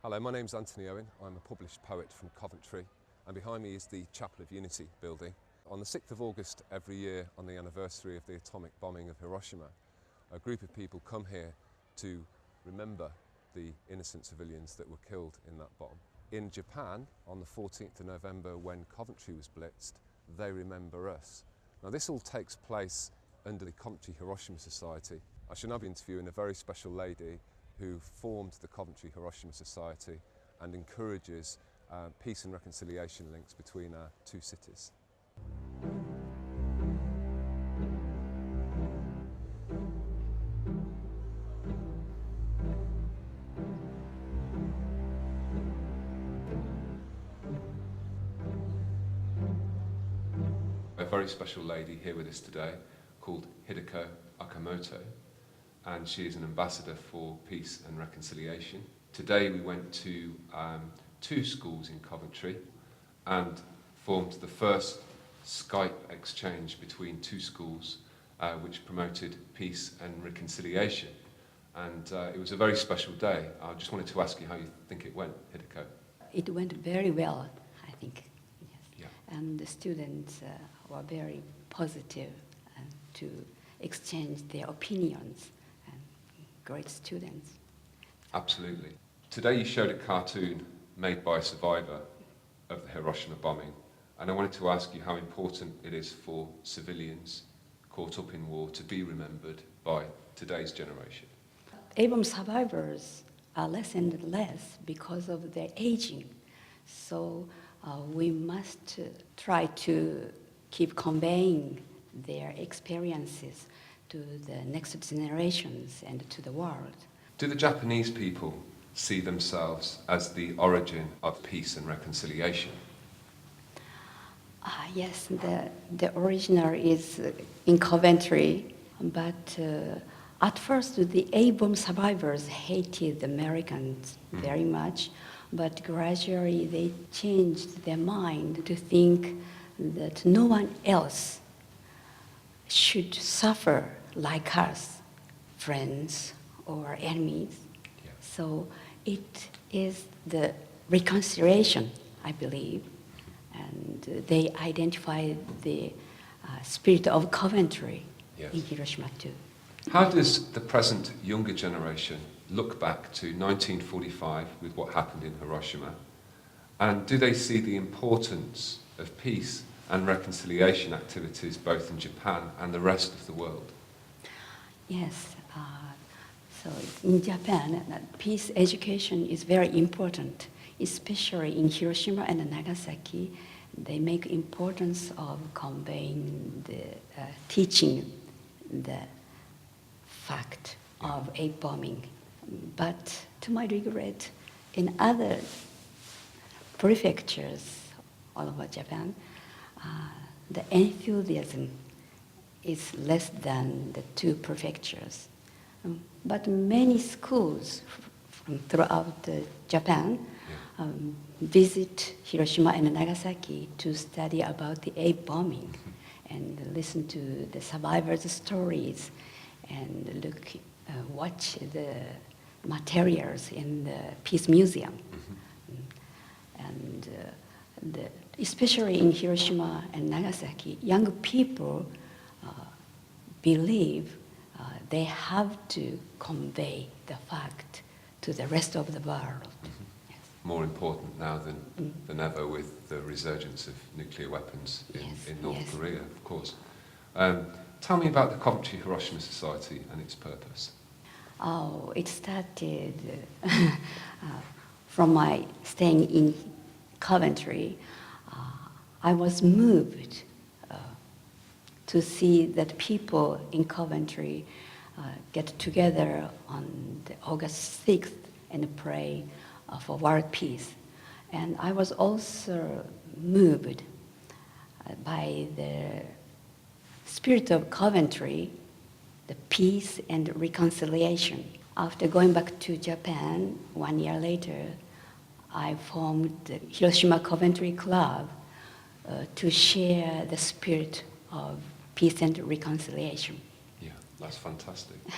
Hello, my name's Anthony Owen. I'm a published poet from Coventry, and behind me is the Chapel of Unity building. On the 6th of August every year, on the anniversary of the atomic bombing of Hiroshima, a group of people come here to remember the innocent civilians that were killed in that bomb. In Japan, on the 14th of November, when Coventry was blitzed, they remember us. Now, this all takes place under the Coventry Hiroshima Society. I shall now be interviewing a very special lady who formed the Coventry Hiroshima Society and encourages peace and reconciliation links between our two cities. A very special lady here with us today called Hideko Akamoto, and she is an ambassador for peace and reconciliation. Today we went to two schools in Coventry and formed the first Skype exchange between two schools which promoted peace and reconciliation. And it was a very special day. I just wanted to ask you how you think it went, Hideko. It went very well, I think. Yes. Yeah. And the students were very positive to exchange their opinions. And great students. Absolutely. Today you showed a cartoon made by a survivor of the Hiroshima bombing, and I wanted to ask you how important it is for civilians caught up in war to be remembered by today's generation. A-bomb survivors are less and less because of their aging. So we must try to keep conveying their experiences to the next generations and to the world. Do the Japanese people see themselves as the origin of peace and reconciliation? Yes, the original is in Coventry, but at first the A-bomb survivors hated the Americans very much, but gradually they changed their mind to think that no one else should suffer like us, friends or enemies. Yeah. So it is the reconciliation, I believe, and they identify the spirit of Coventry. Yes. In Hiroshima too. How does the present younger generation look back to 1945 with what happened in Hiroshima, and do they see the importance of peace and reconciliation activities both in Japan and the rest of the world? Yes, so in Japan, peace education is very important, especially in Hiroshima and Nagasaki. They make importance of conveying teaching the fact of a bombing. But to my regret, in other prefectures all over Japan, the enthusiasm is less than the two prefectures. But many schools from throughout Japan visit Hiroshima and Nagasaki to study about the A bombing and listen to the survivors' stories and watch the materials in the Peace Museum. And especially in Hiroshima and Nagasaki, young people believe they have to convey the fact to the rest of the world. Yes. More important now than ever with the resurgence of nuclear weapons in North Korea, of course. Tell me about the Coventry Hiroshima Society and its purpose. Oh, it started from my staying in Coventry. I was moved to see that people in Coventry get together on August 6th and pray for world peace. And I was also moved by the spirit of Coventry, the peace and reconciliation. After going back to Japan 1 year later, I formed the Hiroshima Coventry Club to share the spirit of peace and reconciliation. Yeah, that's fantastic. Yeah.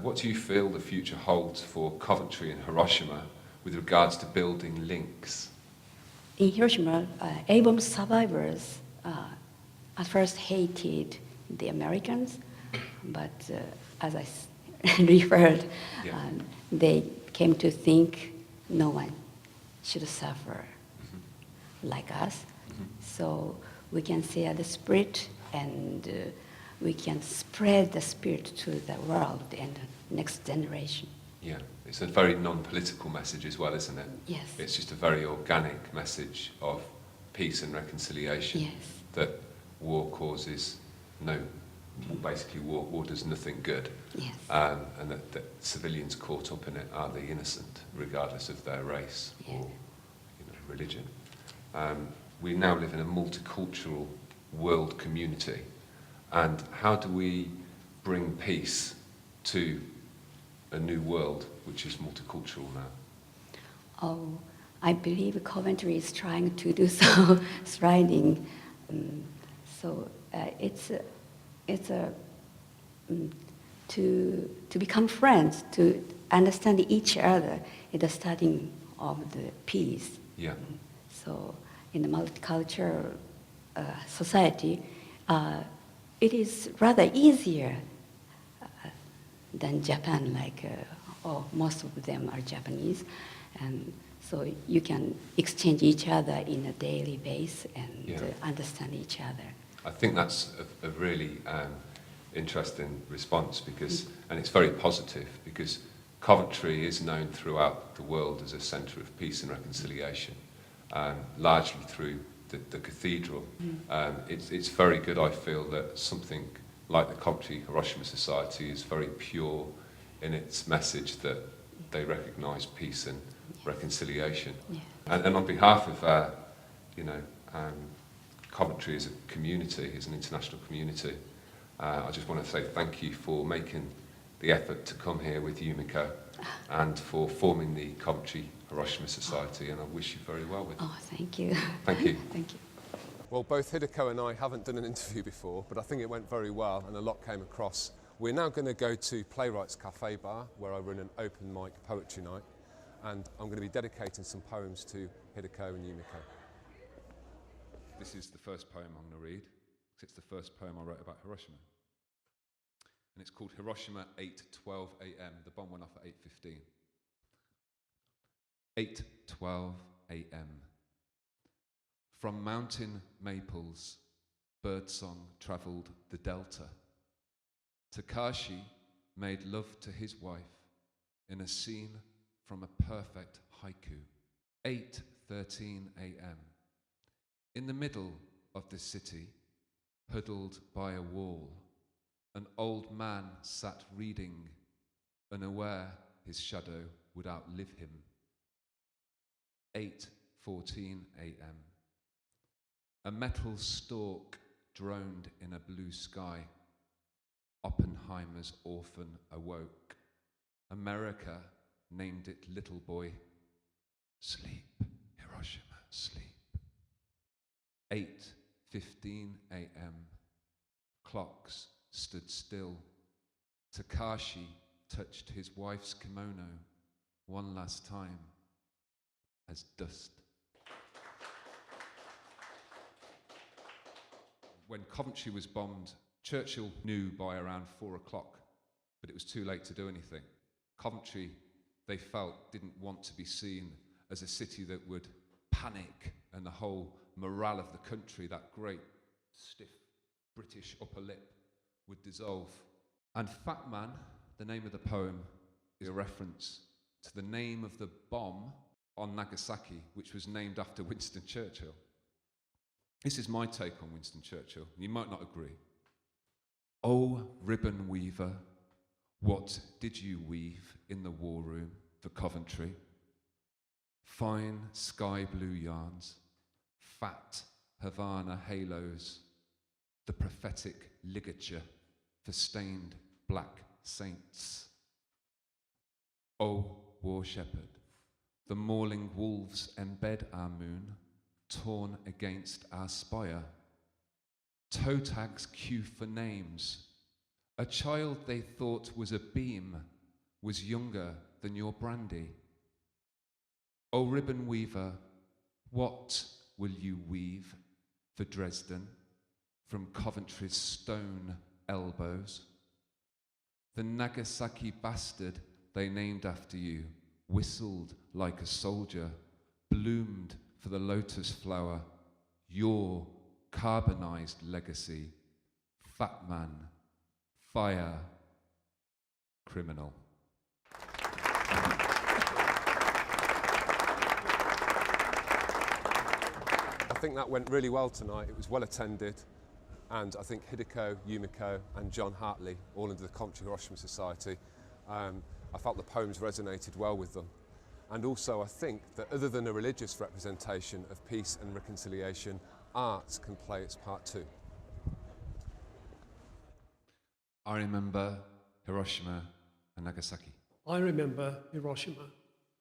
What do you feel the future holds for Coventry and Hiroshima with regards to building links? In Hiroshima, A-bomb survivors at first hated the Americans, but as I referred, Yeah. they came to think no one should suffer like us. So we can share the spirit, and we can spread the spirit to the world and the next generation. Yeah, it's a very non-political message as well, isn't it? Yes. It's just a very organic message of peace and reconciliation. Yes. That war causes basically war does nothing good. Yes. And that civilians caught up in it are the innocent, regardless of their race or religion. We now live in a multicultural world community, and how do we bring peace to a new world which is multicultural now? Oh, I believe Coventry is trying to do so, striding. To become friends, to understand each other is the starting of the peace. Yeah. So in a multicultural society, it is rather easier than Japan, most of them are Japanese, and so you can exchange each other in a daily basis and understand each other. I think that's a really interesting response and it's very positive, because Coventry is known throughout the world as a centre of peace and reconciliation, largely through the cathedral. It's very good, I feel, that something like the Coventry Hiroshima Society is very pure in its message that they recognise peace and reconciliation. Yeah. And on behalf of Coventry as a community, as an international community, I just want to say thank you for making the effort to come here with Yumiko and for forming the Coventry Hiroshima Society, and I wish you very well with it. Oh, thank you. Thank you. Thank you. Well, both Hideko and I haven't done an interview before, but I think it went very well and a lot came across. We're now going to go to Playwrights Cafe Bar, where I run an open mic poetry night, and I'm going to be dedicating some poems to Hideko and Yumiko. This is the first poem I'm going to read, because it's the first poem I wrote about Hiroshima. And it's called Hiroshima, 8:12 a.m. The bomb went off at 8:15. 8:12 a.m. From mountain maples, birdsong travelled the delta. Takashi made love to his wife in a scene from a perfect haiku. 8:13 a.m. In the middle of the city, huddled by a wall, an old man sat reading, unaware his shadow would outlive him. 8:14 a.m. A metal stork droned in a blue sky. Oppenheimer's orphan awoke. America named it Little Boy. Sleep, Hiroshima, sleep. 8:15 a.m. Clocks stood still. Takashi touched his wife's kimono one last time as dust. When Coventry was bombed, Churchill knew by around 4 o'clock, but it was too late to do anything. Coventry, they felt, didn't want to be seen as a city that would panic and the whole morale of the country, that great stiff British upper lip, would dissolve. And Fat Man, the name of the poem, is a reference to the name of the bomb on Nagasaki, which was named after Winston Churchill. This is my take on Winston Churchill. You might not agree. Oh, ribbon weaver, what did you weave in the war room for Coventry? Fine sky blue yarns, fat Havana halos, the prophetic ligature for stained black saints. Oh, war shepherd, the mauling wolves embed our moon, torn against our spire. Toe tags queue for names. A child they thought was a beam was younger than your brandy. O ribbon weaver, what will you weave for Dresden from Coventry's stone elbows? The Nagasaki bastard they named after you whistled like a soldier, bloomed for the lotus flower, your carbonized legacy, fat man, fire, criminal. I think that went really well tonight. It was well attended, and I think Hideko, Yumiko and John Hartley, all under the Coventry Hiroshima Society, I felt the poems resonated well with them. And also I think that other than a religious representation of peace and reconciliation, art can play its part too. I remember Hiroshima and Nagasaki. I remember Hiroshima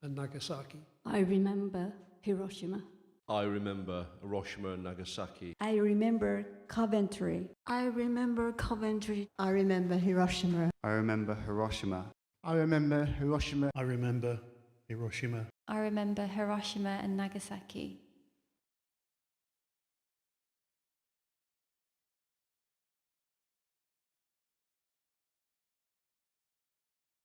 and Nagasaki. I remember Hiroshima. I remember Hiroshima and Nagasaki. I remember Coventry. I remember Coventry. I remember Hiroshima. I remember Hiroshima. I remember Hiroshima. I remember Hiroshima. I remember Hiroshima and Nagasaki.